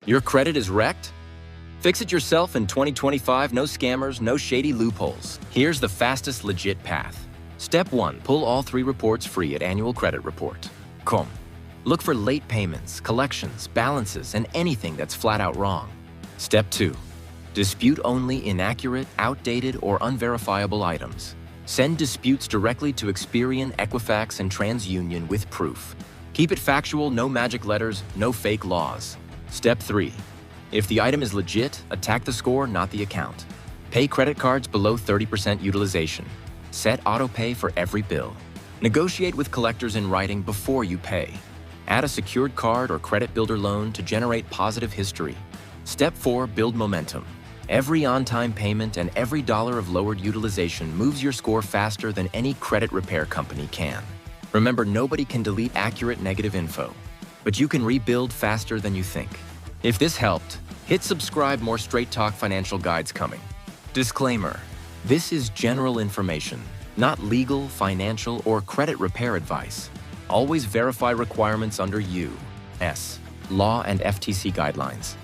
Your credit is wrecked? Fix it yourself in 2025, no scammers, no shady loopholes. Here's the fastest, legit path. Step 1, pull all 3 reports free at Annual Credit Report. Come. Look for late payments, collections, balances, and anything that's flat out wrong. Step 2, dispute only inaccurate, outdated, or unverifiable items. Send disputes directly to Experian, Equifax, and TransUnion with proof. Keep it factual, no magic letters, no fake laws. Step 3, if the item is legit, attack the score, not the account. Pay credit cards below 30% utilization. Set auto-pay for every bill. Negotiate with collectors in writing before you pay. Add a secured card or credit builder loan to generate positive history. Step 4, build momentum. Every on-time payment and every dollar of lowered utilization moves your score faster than any credit repair company can. Remember, nobody can delete accurate negative info, but you can rebuild faster than you think. If this helped, hit subscribe, more Straight Talk financial guides coming. Disclaimer, this is general information, not legal, financial, or credit repair advice. Always verify requirements under U.S. law and FTC guidelines.